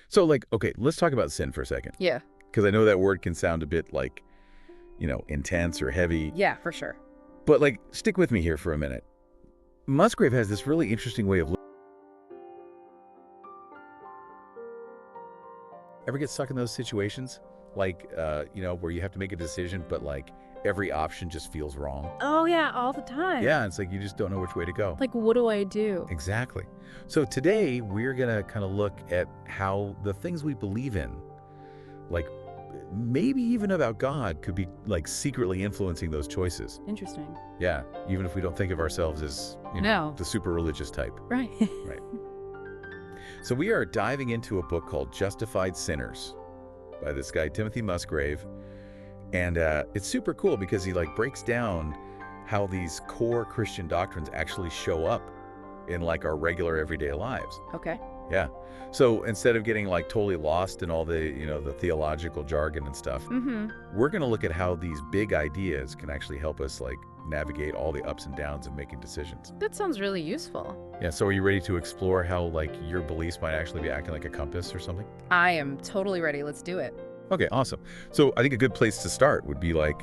So, like, okay, let's talk about sin for a second. Yeah. Because I know that word can sound a bit like, intense or heavy. Yeah, for sure. But, like, stick with me here for a minute. Musgrave has this really interesting way of ever get stuck in those situations? Like, where you have to make a decision, but, like, every option just feels wrong. Oh, yeah, all the time. Yeah, it's like you just don't know which way to go. Like, what do I do? Exactly. So today, we're going to kind of look at how the things we believe in, like maybe even about God, could be, like, secretly influencing those choices. Interesting. Yeah, even if we don't think of ourselves as, No. the super religious type. Right. Right. So we are diving into a book called Justified Sinners by this guy, Timothy Musgrave. And it's super cool because he, like, breaks down how these core Christian doctrines actually show up in, like, our regular everyday lives. Okay. Yeah. So instead of getting, like, totally lost in all the, the theological jargon and stuff, we're going to look at how these big ideas can actually help us, like, navigate all the ups and downs of making decisions. That sounds really useful. Yeah, so are you ready to explore how, like, your beliefs might actually be acting like a compass or something? I am totally ready. Let's do it. Okay, awesome. So I think a good place to start would be, like,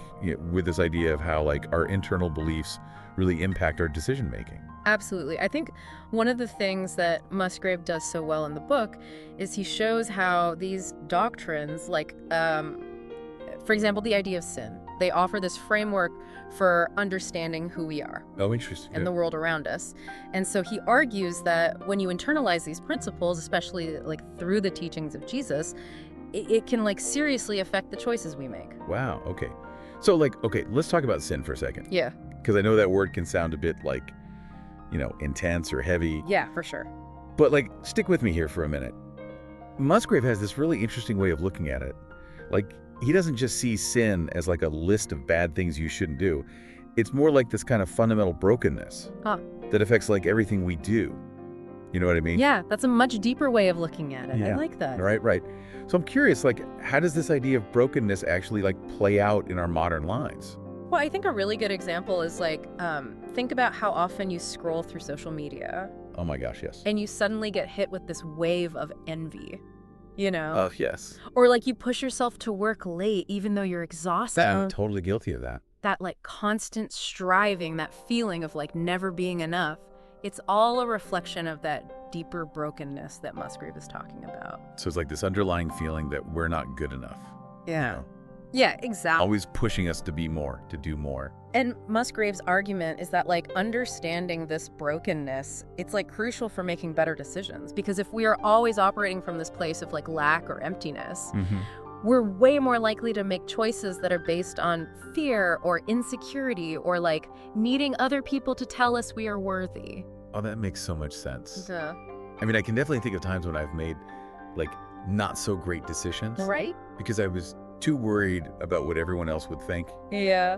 with this idea of how, like, our internal beliefs really impact our decision making. Absolutely. I think one of the things that Musgrave does so well in the book is he shows how these doctrines, like, for example, the idea of sin, they offer this framework for understanding who we are. Oh, interesting. And the world around us. And so he argues that when you internalize these principles, especially like through the teachings of Jesus, it can, like, seriously affect the choices we make. Wow, okay. So, like, okay, let's talk about sin for a second. Yeah. Because I know that word can sound a bit like, intense or heavy. Yeah, for sure. But, like, stick with me here for a minute. Musgrave has this really interesting way of looking at it. Like, he doesn't just see sin as, like, a list of bad things you shouldn't do. It's more like this kind of fundamental brokenness that affects, like, everything we do. You know what I mean? Yeah, that's a much deeper way of looking at it. Yeah. I like that. Right. So I'm curious, like, how does this idea of brokenness actually, like, play out in our modern lives? Well, I think a really good example is, like, think about how often you scroll through social media. Oh my gosh, yes. And you suddenly get hit with this wave of envy, Oh, yes. Or, like, you push yourself to work late even though you're exhausted. I'm totally guilty of that. That, like, constant striving, that feeling of, like, never being enough. It's all a reflection of that deeper brokenness that Musgrave is talking about. So it's like this underlying feeling that we're not good enough. Yeah. Yeah, exactly. Always pushing us to be more, to do more. And Musgrave's argument is that, like, understanding this brokenness, it's, like, crucial for making better decisions. Because if we are always operating from this place of, like, lack or emptiness, we're way more likely to make choices that are based on fear or insecurity or, like, needing other people to tell us we are worthy. Oh, that makes so much sense. Duh. I mean, I can definitely think of times when I've made, like, not so great decisions. Right? Because I was too worried about what everyone else would think. Yeah.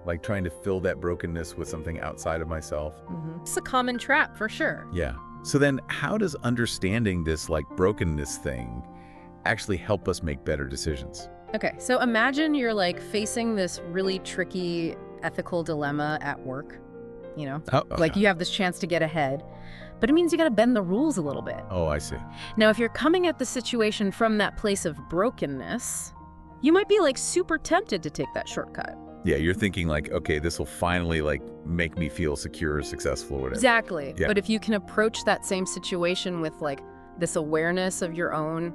Like trying to fill that brokenness with something outside of myself. It's a common trap, for sure. Yeah. So then how does understanding this, like, brokenness thing actually help us make better decisions? Okay, so imagine you're, like, facing this really tricky ethical dilemma at work, Like, you have this chance to get ahead, but it means you gotta bend the rules a little bit. Oh, I see. Now, if you're coming at the situation from that place of brokenness, you might be, like, super tempted to take that shortcut. Yeah, you're thinking, like, okay, this will finally, like, make me feel secure or successful or whatever. Exactly. Yeah. But if you can approach that same situation with, like, this awareness of your own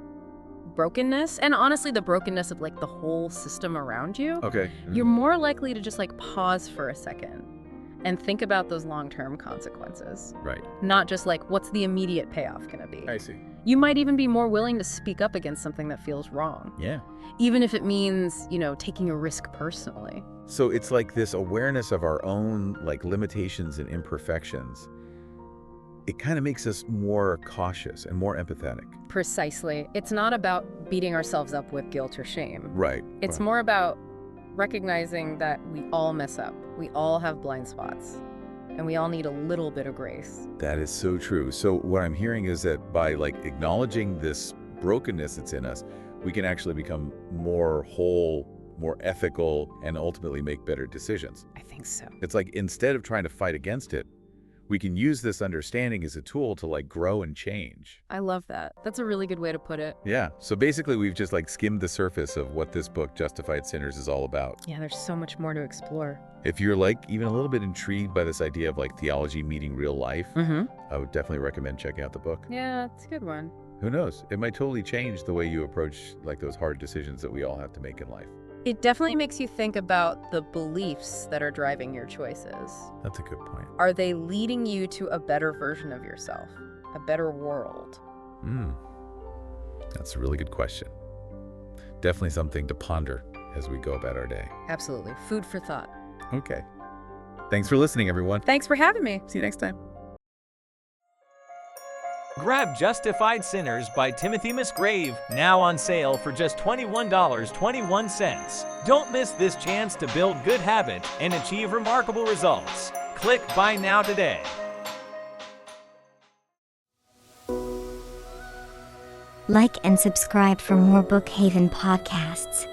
brokenness, and honestly the brokenness of, like, the whole system around you, Okay. you're more likely to just, like, pause for a second and think about those long-term consequences. Right. Not just, like, what's the immediate payoff gonna be? I see. You might even be more willing to speak up against something that feels wrong. Yeah. Even if it means, taking a risk personally. So it's like this awareness of our own, like, limitations and imperfections. It kind of makes us more cautious and more empathetic. Precisely. It's not about beating ourselves up with guilt or shame. Right. It's more about recognizing that we all mess up. We all have blind spots. And we all need a little bit of grace. That is so true. So what I'm hearing is that by, like, acknowledging this brokenness that's in us, we can actually become more whole, more ethical, and ultimately make better decisions. I think so. It's like instead of trying to fight against it, we can use this understanding as a tool to like grow and change. I love that. That's a really good way to put it. Yeah. So basically, we've just like skimmed the surface of what this book, Justified Sinners, is all about. Yeah, there's so much more to explore. If you're like even a little bit intrigued by this idea of like theology meeting real life, I would definitely recommend checking out the book. Yeah, it's a good one. Who knows? It might totally change the way you approach like those hard decisions that we all have to make in life. It definitely makes you think about the beliefs that are driving your choices. That's a good point. Are they leading you to a better version of yourself? A better world? That's a really good question. Definitely something to ponder as we go about our day. Absolutely. Food for thought. Okay. Thanks for listening, everyone. Thanks for having me. See you next time. Grab Justified Sinners by Timothy Musgrave, now on sale for just $21.21. Don't miss this chance to build good habits and achieve remarkable results. Click Buy Now today. Like and subscribe for more Bookhaven podcasts.